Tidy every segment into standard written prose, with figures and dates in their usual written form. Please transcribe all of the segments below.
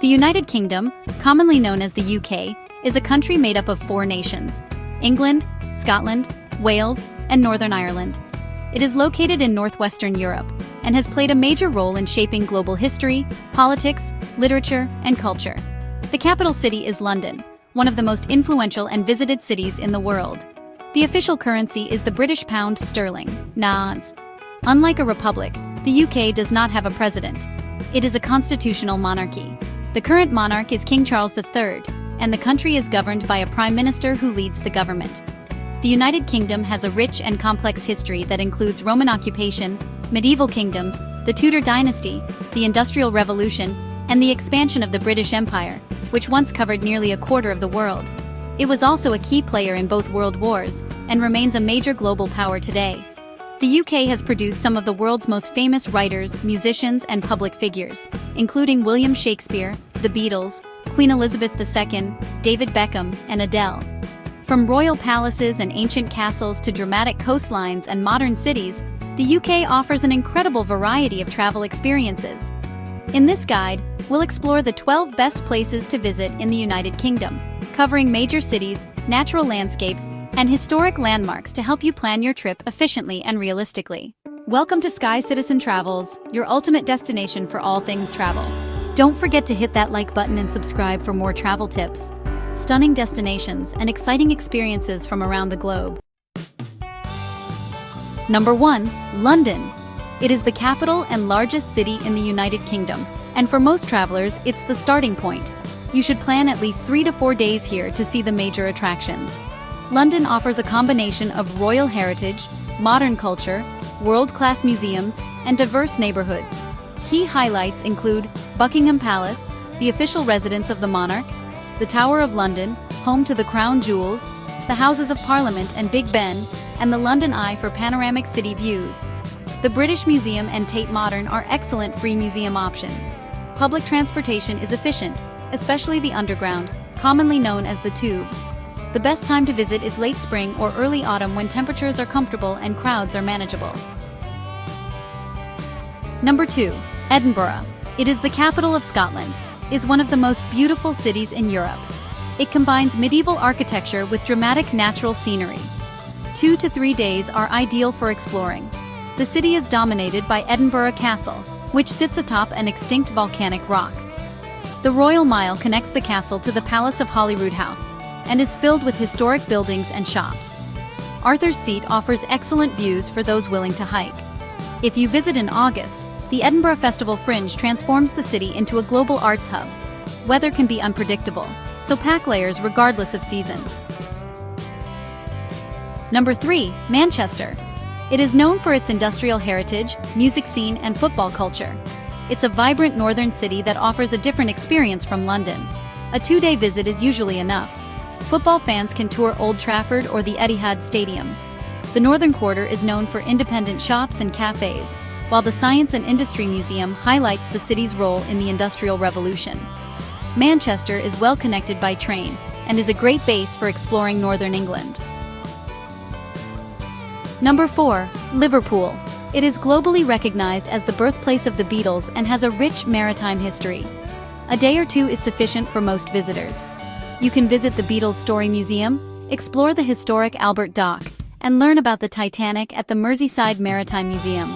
The United Kingdom, commonly known as the UK, is a country made up of 4 nations: England, Scotland, Wales, and Northern Ireland. It is located in northwestern Europe and has played a major role in shaping global history, politics, literature, and culture. The capital city is London, one of the most influential and visited cities in the world. The official currency is the British pound sterling, NAS. Unlike a republic, the UK does not have a president. It is a constitutional monarchy. The current monarch is King Charles III, and the country is governed by a prime minister who leads the government. The United Kingdom has a rich and complex history that includes Roman occupation, medieval kingdoms, the Tudor dynasty, the Industrial Revolution, and the expansion of the British Empire, which once covered nearly a quarter of the world. It was also a key player in both world wars and remains a major global power today. The UK has produced some of the world's most famous writers, musicians, and public figures, including William Shakespeare, the Beatles, Queen Elizabeth II, David Beckham, and Adele. From royal palaces and ancient castles to dramatic coastlines and modern cities, the UK offers an incredible variety of travel experiences. In this guide, we'll explore the 12 best places to visit in the United Kingdom, covering major cities, natural landscapes, and historic landmarks to help you plan your trip efficiently and realistically. Welcome to Sky Citizen Travels, your ultimate destination for all things travel. Don't forget to hit that like button and subscribe for more travel tips, stunning destinations, and exciting experiences from around the globe. Number 1. London. It is the capital and largest city in the United Kingdom, and for most travelers, it's the starting point. You should plan at least 3 to 4 days here to see the major attractions. London offers a combination of royal heritage, modern culture, world-class museums, and diverse neighborhoods. Key highlights include Buckingham Palace, the official residence of the monarch, the Tower of London, home to the Crown Jewels, the Houses of Parliament and Big Ben, and the London Eye for panoramic city views. The British Museum and Tate Modern are excellent free museum options. Public transportation is efficient, especially the Underground, commonly known as the Tube. The best time to visit is late spring or early autumn when temperatures are comfortable and crowds are manageable. Number 2. Edinburgh. It is the capital of Scotland, is one of the most beautiful cities in Europe. It combines medieval architecture with dramatic natural scenery. 2 to 3 days are ideal for exploring. The city is dominated by Edinburgh Castle, which sits atop an extinct volcanic rock. The Royal Mile connects the castle to the Palace of Holyrood House, and is filled with historic buildings and shops. Arthur's Seat offers excellent views for those willing to hike. If you visit in August, the Edinburgh Festival Fringe transforms the city into a global arts hub. Weather can be unpredictable, so pack layers regardless of season. Number 3. Manchester. It is known for its industrial heritage, music scene, and football culture. It's a vibrant northern city that offers a different experience from London. A 2-day visit is usually enough. Football fans can tour Old Trafford or the Etihad Stadium. The Northern Quarter is known for independent shops and cafes, while the Science and Industry Museum highlights the city's role in the Industrial Revolution. Manchester is well connected by train and is a great base for exploring northern England. Number 4. Liverpool. It is globally recognized as the birthplace of the Beatles and has a rich maritime history. A day or 2 is sufficient for most visitors. You can visit the Beatles Story Museum, explore the historic Albert Dock, and learn about the Titanic at the Merseyside Maritime Museum.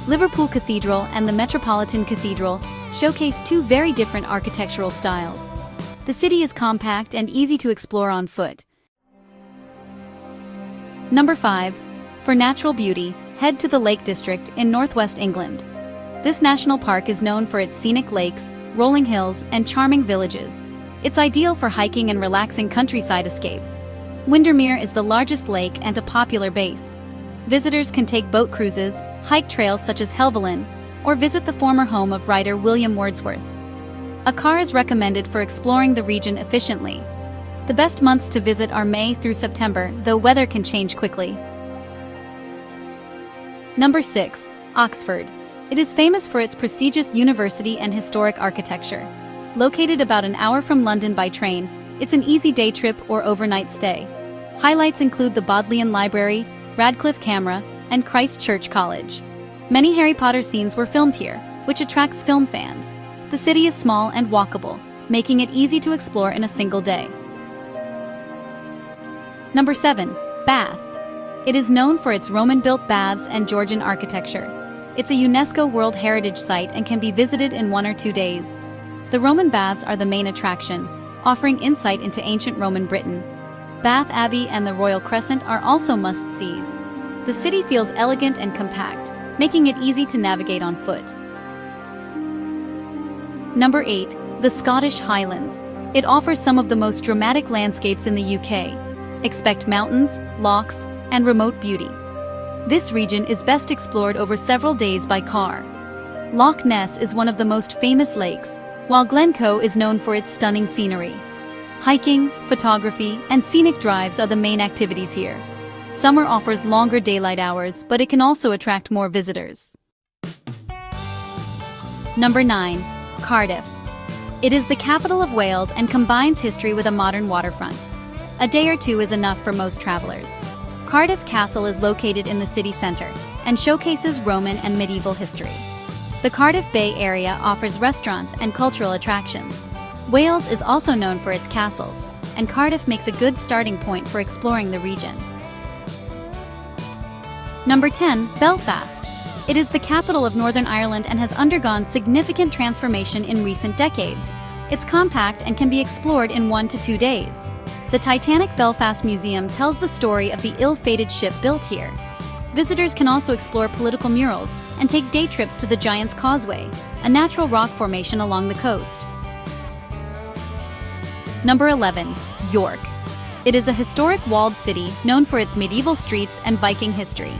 Liverpool Cathedral and the Metropolitan Cathedral showcase 2 very different architectural styles. The city is compact and easy to explore on foot. Number 5. For natural beauty, head to the Lake District in northwest England. This national park is known for its scenic lakes, rolling hills, and charming villages. It's ideal for hiking and relaxing countryside escapes. Windermere is the largest lake and a popular base. Visitors can take boat cruises, hike trails such as Helvellyn, or visit the former home of writer William Wordsworth. A car is recommended for exploring the region efficiently. The best months to visit are May through September, though weather can change quickly. Number 6. Oxford. It is famous for its prestigious university and historic architecture. Located about an hour from London by train, it's an easy day trip or overnight stay. Highlights include the Bodleian Library, Radcliffe Camera, and Christ Church College. Many Harry Potter scenes were filmed here, which attracts film fans. The city is small and walkable, making it easy to explore in a single day. Number 7. Bath. It is known for its Roman-built baths and Georgian architecture. It's a UNESCO World Heritage Site and can be visited in 1 or 2 days. The Roman baths are the main attraction, offering insight into ancient Roman Britain. Bath Abbey and the Royal Crescent are also must-sees. The city feels elegant and compact, making it easy to navigate on foot. Number 8. The Scottish Highlands. It offers some of the most dramatic landscapes in the UK. Expect mountains, lochs, and remote beauty. This region is best explored over several days by car. Loch Ness is one of the most famous lakes, while Glencoe is known for its stunning scenery. Hiking, photography, and scenic drives are the main activities here. Summer offers longer daylight hours, but it can also attract more visitors. Number 9. Cardiff. It is the capital of Wales and combines history with a modern waterfront. A day or two is enough for most travelers. Cardiff Castle is located in the city center and showcases Roman and medieval history. The Cardiff Bay area offers restaurants and cultural attractions. Wales is also known for its castles, and Cardiff makes a good starting point for exploring the region. Number 10. Belfast. It is the capital of Northern Ireland and has undergone significant transformation in recent decades. It's compact and can be explored in 1 to 2 days. The Titanic Belfast Museum tells the story of the ill-fated ship built here. Visitors can also explore political murals and take day trips to the Giant's Causeway, a natural rock formation along the coast. Number 11. York. It is a historic walled city known for its medieval streets and Viking history.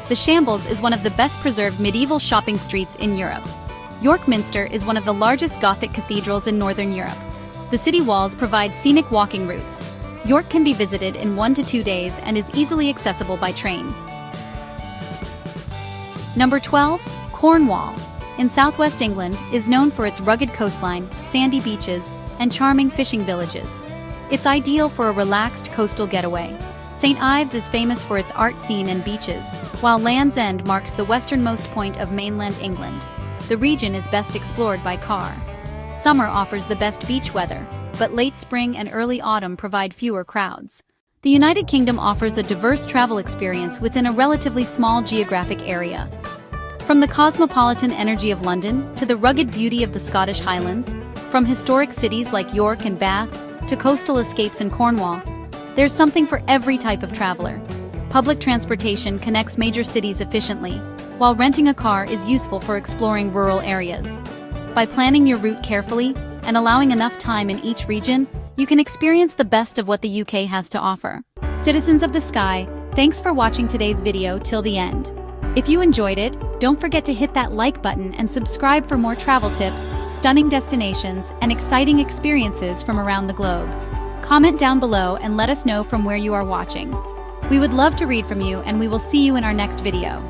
The Shambles is one of the best-preserved medieval shopping streets in Europe. York Minster is one of the largest Gothic cathedrals in Northern Europe. The city walls provide scenic walking routes. York can be visited in 1 to 2 days and is easily accessible by train. Number 12. Cornwall. In southwest England, is known for its rugged coastline, sandy beaches, and charming fishing villages. It's ideal for a relaxed coastal getaway. St. Ives is famous for its art scene and beaches, while Land's End marks the westernmost point of mainland England. The region is best explored by car. Summer offers the best beach weather, but late spring and early autumn provide fewer crowds. The United Kingdom offers a diverse travel experience within a relatively small geographic area. From the cosmopolitan energy of London to the rugged beauty of the Scottish Highlands, from historic cities like York and Bath to coastal escapes in Cornwall, there's something for every type of traveler. Public transportation connects major cities efficiently, while renting a car is useful for exploring rural areas. By planning your route carefully and allowing enough time in each region, you can experience the best of what the UK has to offer. Citizens of the Sky, thanks for watching today's video till the end. If you enjoyed it, don't forget to hit that like button and subscribe for more travel tips, stunning destinations, and exciting experiences from around the globe. Comment down below and let us know from where you are watching. We would love to read from you, and we will see you in our next video.